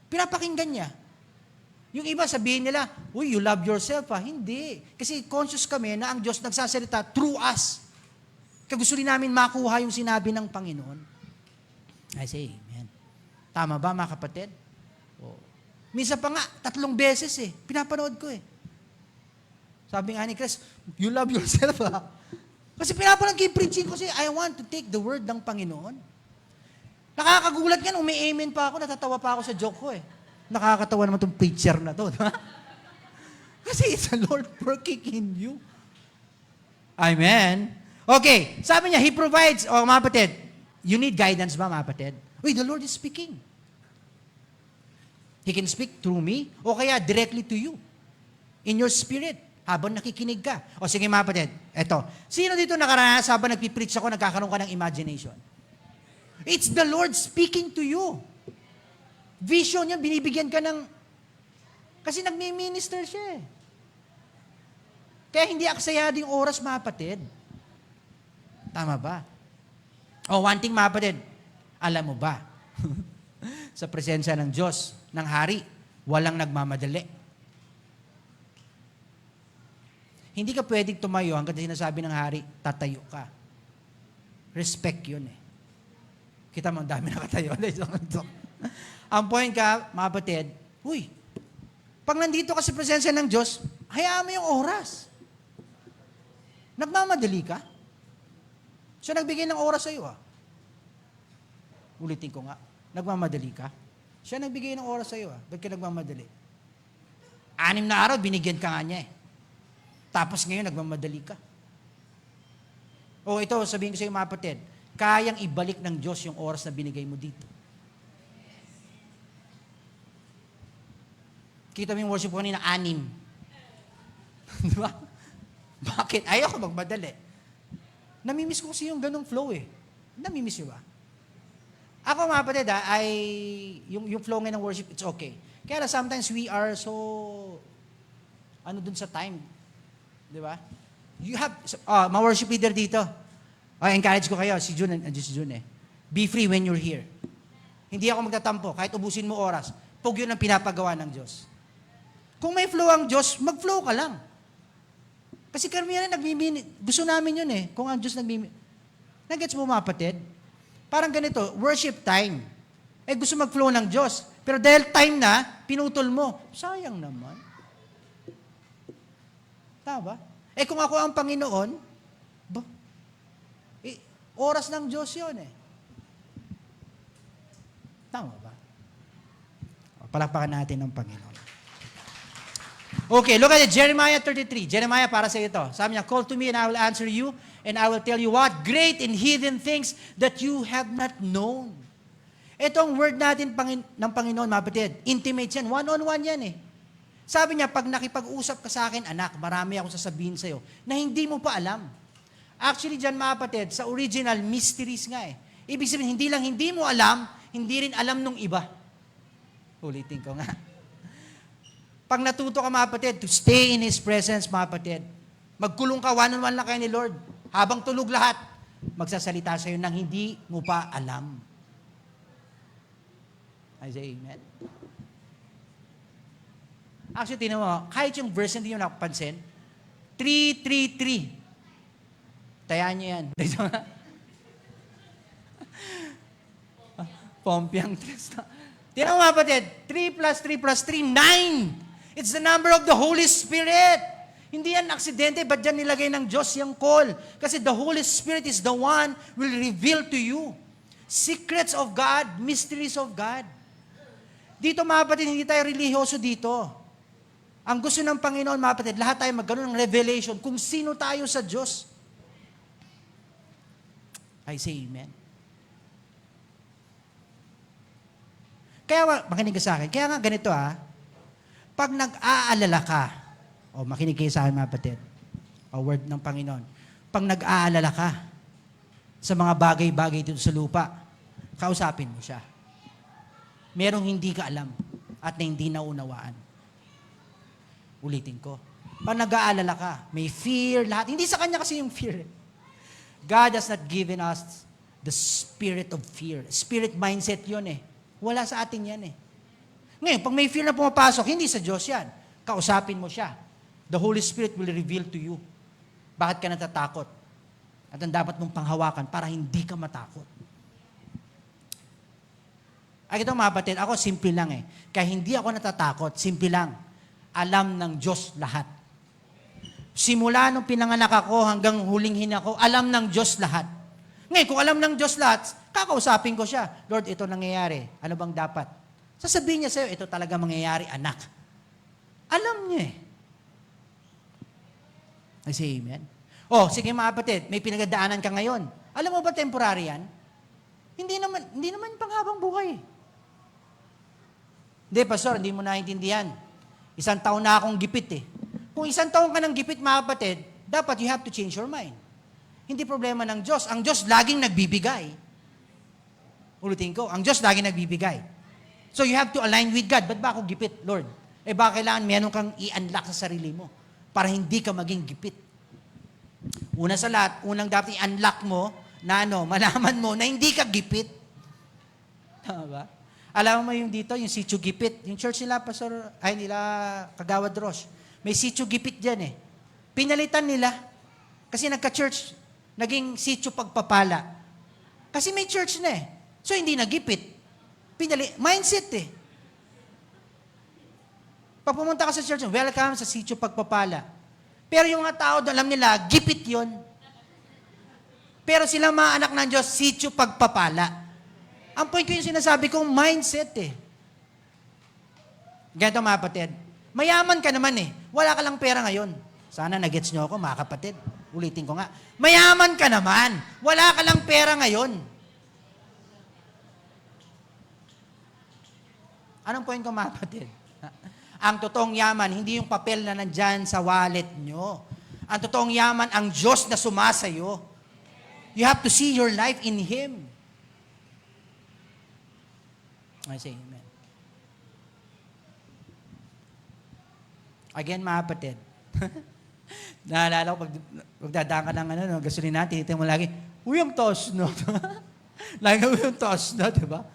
Pinapakinggan niya. Yung iba sabihin nila, uy, you love yourself ha? Hindi. Kasi conscious kami na ang Diyos nagsasalita through us. Kaya gusto rin namin makuha yung sinabi ng Panginoon. I say, amen. Tama ba, mga kapatid? Oh. Minsan pa nga, 3 beses eh. Pinapanood ko eh. Sabi nga ni Chris, you love yourself ha? Kasi pinapanood ko yung preaching ko kasi I want to take the word ng Panginoon. Nakakagulat yan, umi-amen pa ako, natatawa pa ako sa joke ko eh. Nakakatawa naman itong preacher na to. Kasi it's the Lord working in you. Amen. Okay, sabi niya, He provides, mga kapatid, you need guidance ba, mga kapatid? Uy, the Lord is speaking. He can speak through me, o kaya directly to you. In your spirit, habang nakikinig ka. O sige, mga kapatid, eto. Sino dito nakaranas habang nagpipreach ako, nagkakaroon ka ng imagination? It's the Lord speaking to you. Vision niya, binibigyan ka ng... Kasi nagmi-minister siya eh. Kaya hindi aksayado yung oras, mga kapatid. Tama ba? O, one thing, mga kapatid, alam mo ba, sa presensya ng Diyos, ng Hari, walang nagmamadali. Hindi ka pwedeng tumayo hanggang sinasabi ng Hari, tatayo ka. Respect yun eh. Kita mo, ang dami nakatayo. Ang point ka, mga kapatid, uy, pag nandito ka sa presensya ng Diyos, hayaan mo yung oras. Nagmamadali ka? Siya nagbigay ng oras sa iyo Ulitin ko nga, nagmamadali ka? Siya nagbigay ng oras sa iyo Ba't ka nagmamadali? 6 na araw, binigyan ka nga niya eh. Tapos ngayon, nagmamadali ka. O ito, sabihin ko sa iyo mga kapatid, kayang ibalik ng Diyos yung oras na binigay mo dito. Kita mo yung worship ko kanina, 6. Di ba? Bakit? Ayaw ko magmadali. Namimiss ko kasi yung ganong flow eh. Namimiss nyo ba? Ako mga kapatid ay yung flow ngayon ng worship, it's okay. Kaya sometimes we are so, dun sa time. Di ba? You have, mga worship leader dito. Encourage ko kayo, si June eh. Be free when you're here. Hindi ako magtatampo, kahit ubusin mo oras. Pag yun ang pinapagawa ng Diyos. Kung may flow ang Diyos, mag-flow ka lang. Kasi karamihan gusto namin yun eh, kung ang Diyos Nagets mo mga kapatid? Parang ganito, worship time. Gusto mag-flow ng Diyos. Pero dahil time na, pinutol mo. Sayang naman. Tama ba? Kung ako ang Panginoon, oras ng Diyos yun eh. Tama ba? Palakpakan natin ng Panginoon. Okay, look at it. Jeremiah 33. Jeremiah, para sa ito. Sabi niya, call to me and I will answer you and I will tell you what great and hidden things that you have not known. Itong word natin ng Panginoon, mga kapatid, intimate yan. One-on-one yan eh. Sabi niya, pag nakipag-usap ka sa akin, anak, marami akong sasabihin sa'yo na hindi mo pa alam. Actually, dyan mga kapatid, sa original, mysteries nga eh. Ibig sabihin, hindi mo alam, hindi rin alam nung iba. Ulitin ko nga. Pag natuto ka mga kapatid, to stay in His presence mga kapatid, magkulong ka, one-on-one lang kayo ni Lord. Habang tulog lahat, magsasalita sa'yo nang hindi mo pa alam. I say amen. Actually, tinan mo, kahit yung verse hindi nyo nakapansin, 3-3-3. Tayaan nyo yan. Pompiang tres na. Tinan mo mga kapatid, 3 plus 3 plus 3, 9. It's the number of the Holy Spirit. Hindi yan aksidente, ba't dyan nilagay ng Diyos yung call? Kasi the Holy Spirit is the one will reveal to you secrets of God, mysteries of God. Dito mga kapatid, hindi tayo religyoso dito. Ang gusto ng Panginoon, mga kapatid, lahat tayo magkaroon ng revelation kung sino tayo sa Diyos. I say amen. Kaya, makinig ka sa akin, kaya nga ganito pag nag-aalala ka, makinig kayo sa akin mga kapatid, word ng Panginoon, pag nag-aalala ka sa mga bagay-bagay dito sa lupa, kausapin mo siya. Merong hindi ka alam at na hindi naunawaan. Ulitin ko. Pag nag-aalala ka, may fear, lahat. Hindi sa kanya kasi yung fear. God has not given us the spirit of fear. Spirit mindset yun eh. Wala sa atin yan eh. Ngayon, pag may fear na pumapasok, hindi sa Diyos yan. Kausapin mo siya. The Holy Spirit will reveal to you. Bakit ka natatakot? At ang dapat mong panghawakan para hindi ka matakot. Ay, ito mga kapatid, ako simple lang eh. Kaya hindi ako natatakot, simple lang. Alam ng Diyos lahat. Simula nung pinanganak ako hanggang huling hina ko, alam ng Diyos lahat. Ngayon, kung alam ng Diyos lahat, kakausapin ko siya. Lord, ito nangyayari. Ano bang dapat? Sasabihin niya sa'yo, ito talaga mangyayari, anak. Alam niya eh. I say amen. Sige mga kapatid, may pinagdaanan ka ngayon. Alam mo ba temporary yan? Hindi naman panghabang buhay. Hindi, pastor, hindi mo naiintindihan. 1 taon na akong gipit eh. Kung 1 taon ka ng gipit, mga kapatid, dapat you have to change your mind. Hindi problema ng Diyos. Ang Diyos laging nagbibigay. Ulitin ko, ang Diyos laging nagbibigay. So you have to align with God. Ba't ba ako gipit, Lord? Baka kailangan meron kang i-unlock sa sarili mo para hindi ka maging gipit. Una sa lahat, unang dapat i-unlock mo na malaman mo na hindi ka gipit. Tama ba? Alam mo yung dito, yung sitio gipit. Yung church nila, nila Kagawad Rosh. May sitio gipit dyan eh. Pinalitan nila. Kasi nagka-church, naging sitio pagpapala. Kasi may church na eh. So hindi na gipit. Mindset eh. Pag pumunta ka sa church, welcome sa sitio pagpapala. Pero yung mga tao doon, alam nila, gipit yon. Pero sila mga anak ng Diyos, sitio pagpapala. Ang point ko yung sinasabi kong mindset eh. Ganito mga kapatid, mayaman ka naman eh. Wala ka lang pera ngayon. Sana nagets nyo ako, mga kapatid. Ulitin ko nga. Mayaman ka naman. Wala ka lang pera ngayon. Anong point ko, mga kapatid? Ang totoong yaman, hindi yung papel na nandyan sa wallet nyo. Ang totoong yaman, ang Diyos na sumasayo. You have to see your life in Him. I say amen. Again, mga kapatid. Naalala ko, pag dadaan ka ng gasolina, tinitin mo lagi, uy, ang toss, no? Lagi uy, ang toss, no? Diba?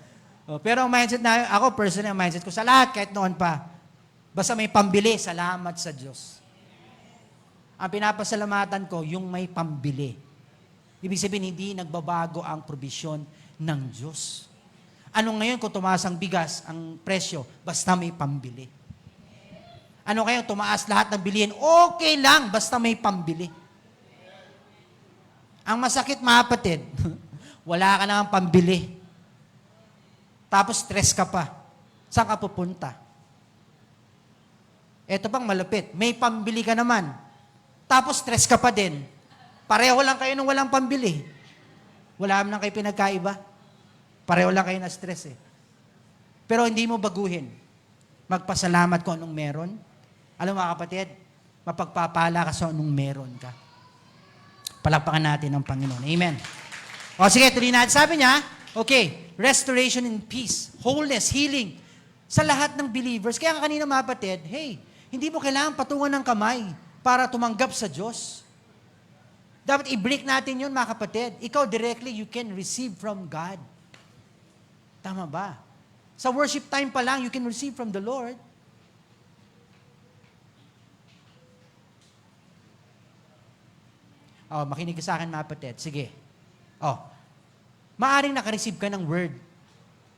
Pero ang mindset na, ako personally, ang mindset ko sa lahat, kahit noon pa, basta may pambili, salamat sa Diyos. Ang pinapasalamatan ko, yung may pambili. Ibig sabihin, hindi nagbabago ang probisyon ng Diyos. Ano ngayon kung tumaas ang bigas, ang presyo, basta may pambili? Ano kayo, tumaas lahat ng bilihin, okay lang, basta may pambili. Ang masakit, mga kapatid, wala ka nang pambili. Tapos stress ka pa. Saan ka pupunta? Ito pang malupit, may pambili ka naman. Tapos stress ka pa din. Pareho lang kayo nung walang pambili. Wala naman kayo pinagkaiba. Pareho lang kayo na stress eh. Pero hindi mo baguhin. Magpasalamat kung anong meron. Alam mo mga kapatid, mapagpapala ka sa anong meron ka. Palakpakan natin ang Panginoon. Amen. O sige, tuloy natin. Sabi niya, okay, restoration and peace, wholeness, healing, sa lahat ng believers. Kaya kanina mga kapatid, hey, hindi mo kailangan patungan ng kamay para tumanggap sa Diyos. Dapat i-break natin yun, mga kapatid. Ikaw directly, you can receive from God. Tama ba? Sa worship time pa lang, you can receive from the Lord. Oh, makinig ka sa akin, mga kapatid. Sige. Oh, maaring nakareceive ka ng word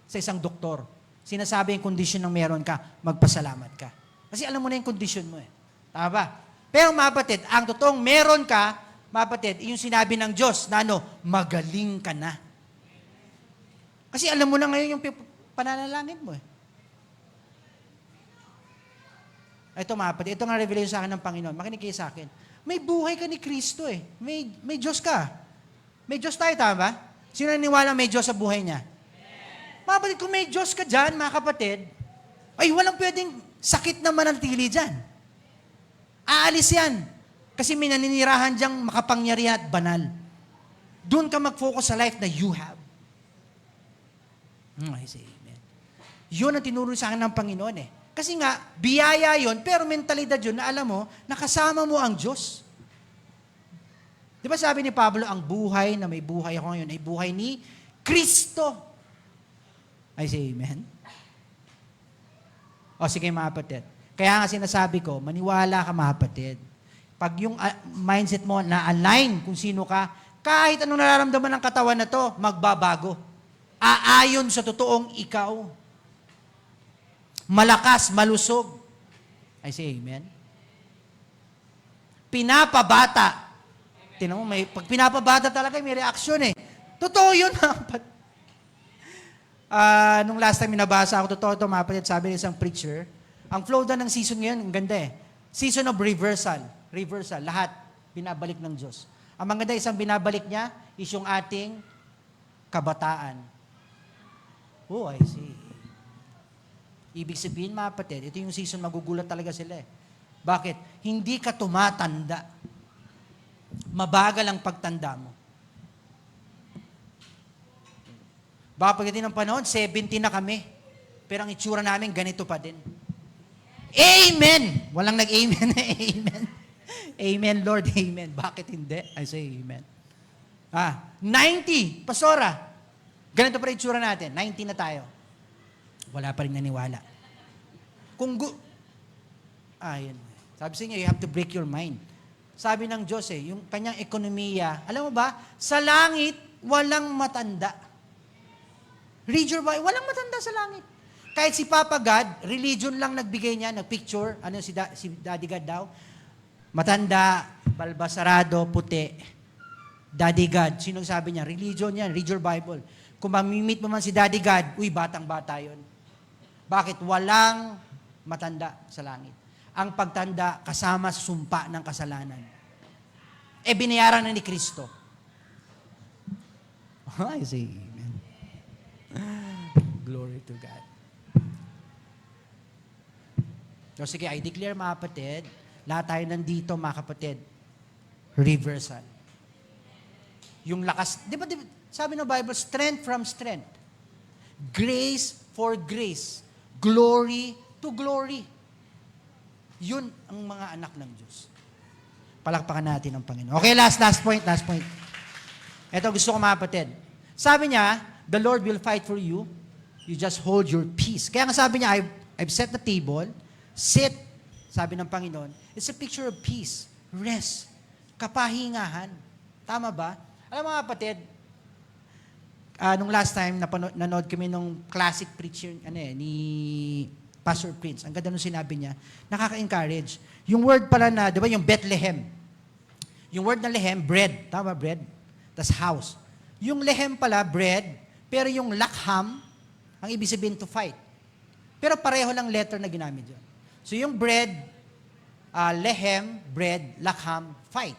sa isang doktor. Sinasabi yung condition ng meron ka, magpasalamat ka. Kasi alam mo na yung condition mo eh. Tama ba? Pero mga kapatid, ang totoong meron ka, mga kapatid, yung sinabi ng Diyos na magaling ka na. Kasi alam mo na ngayon yung pananalangin mo eh. Ito mga kapatid, ito nga revelation sa akin ng Panginoon. Makinig kayo sa akin. May buhay ka ni Kristo eh. May Diyos ka. May Diyos tayo, tama ba? Sino naniwala may Diyos sa buhay niya? Mga kapatid, kung may Diyos ka dyan, mga kapatid, ay walang pwedeng sakit na manatili dyan. Aalis yan. Kasi may naninirahan diyang makapangyarihan at banal. Doon ka mag-focus sa life na you have. I say amen. Yun ang tinuro sa akin ng Panginoon eh. Kasi nga, biyaya yun, pero mentalidad yun na alam mo, nakasama mo ang Diyos. Di ba sabi ni Pablo, ang buhay na may buhay ako ngayon ay buhay ni Kristo. I say amen. O sige mga kapatid. Kaya nga sinasabi ko, maniwala ka mga kapatid. Pag yung mindset mo na-align kung sino ka, kahit anong nararamdaman ng katawan na to, magbabago. Aayon sa totoong ikaw. Malakas, malusog. I say amen. Pinapabata. Tingnan mo, pag pinapabata talaga, may reaksyon eh. Totoo yun. Nung last time minabasa ako, totoo ito, mga kapatid, sabi ng isang preacher, ang flow doon ng season ngayon, ang ganda eh. Season of reversal. Reversal. Lahat, binabalik ng Diyos. Ang maganda, isang binabalik niya, is yung ating kabataan. Oh, I see. Ibig sabihin, mga kapatid, ito yung season, magugulat talaga sila eh. Bakit? Hindi ka tumatanda. Mabagal ang pagtanda mo. Baka pagdating ng panahon, 70 na kami. Pero ang itsura namin, ganito pa din. Amen! Walang nag-amen na amen. Amen, Lord, amen. Bakit hindi? I say amen. 90, pastora. Ganito pa rin itsura natin. 90 na tayo. Wala pa rin naniwala. Yan. Sabi sa inyo, you have to break your mind. Sabi ng Diyos yung kanyang ekonomiya, alam mo ba, sa langit, walang matanda. Read your Bible, walang matanda sa langit. Kahit si Papa God, religion lang nagbigay niya, nagpicture, si Daddy God daw, matanda, balbasarado, puti, Daddy God. Sino sabi niya? Religion yan, read your Bible. Kung mamimit mo man si Daddy God, batang-bata yun. Bakit? Walang matanda sa langit. ang pagtanda kasama sa sumpa ng kasalanan. Binayaran na ni Kristo. I say amen. Glory to God. So sige, I declare mga kapatid, lahat tayo nandito mga kapatid, reversal. Yung lakas, di ba sabi ng Bible, strength from strength. Grace for grace. Glory to glory. Yun ang mga anak ng Diyos. Palakpakan natin ang Panginoon. Okay, last point. Ito gusto ko mga kapatid. Sabi niya, the Lord will fight for you. You just hold your peace. Kaya nga sabi niya, I've set the table. Sit. Sabi ng Panginoon, it's a picture of peace, rest, kapahingahan. Tama ba? Alam mga kapatid, nung last time, nanood kami nung classic preacher, ni Pastor Prince. Ang ganda nung sinabi niya, nakaka-encourage. Yung word pala na, di ba, yung Bethlehem. Yung word na lehem, bread. Tama, bread? Tas house. Yung lehem pala, bread, pero yung lakham, ang ibig sabihin to fight. Pero pareho lang letter na ginamit yun. So yung bread, lehem, bread, lakham, fight.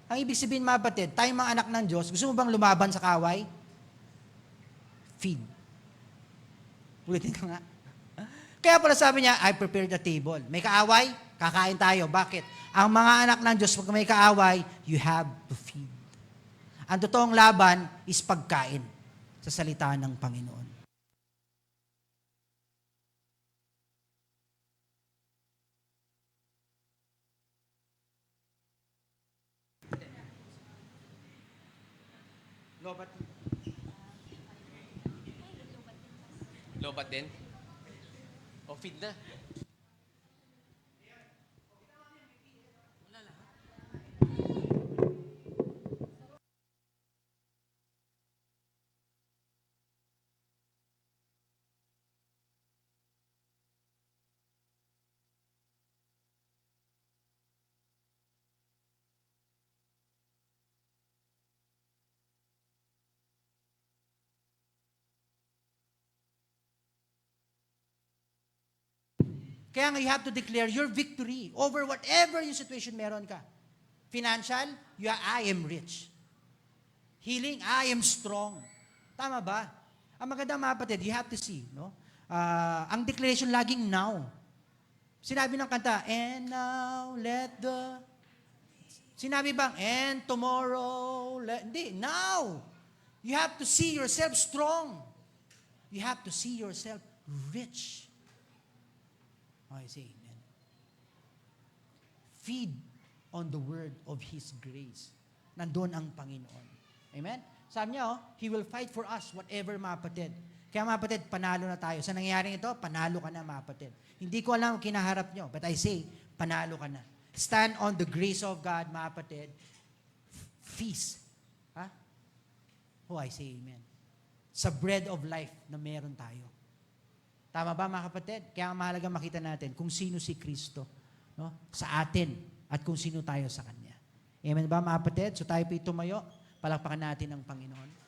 Ang ibig sabihin, mga batid, tayong mga anak ng Diyos, gusto mo bang lumaban sa kaway? Feed. Ulitin ko nga. Kaya pala sabi niya, I prepared the table. May kaaway? Kakain tayo. Bakit? Ang mga anak ng Diyos, pag may kaaway, you have to feed. Ang totoong laban is pagkain sa salita ng Panginoon. Lobat din? O feed na? Kaya nga you have to declare your victory over whatever yung situation meron ka. Financial, I am rich. Healing, I am strong. Tama ba? Ang maganda mga kapatid, you have to see, no? Ang declaration laging now. Sinabi ng kanta, and now let the... Sinabi bang, and tomorrow, hindi, now. You have to see yourself strong. You have to see yourself rich. I say amen. Feed on the word of His grace. Nandun ang Panginoon. Amen? Sabi niya, He will fight for us, whatever mga kapatid. Kaya mga kapatid, panalo na tayo. Sa nangyayaring ito, panalo ka na mga kapatid. Hindi ko alam ang kinaharap nyo, but I say, panalo ka na. Stand on the grace of God, mga kapatid. Feast. Ha? I say amen. Sa bread of life na meron tayo. Tama ba mga kapatid? Kaya ang mahalaga makita natin kung sino si Kristo, no? Sa atin at kung sino tayo sa Kanya. Amen ba mga kapatid? So tayo po tumayo, palakpakan natin ang Panginoon.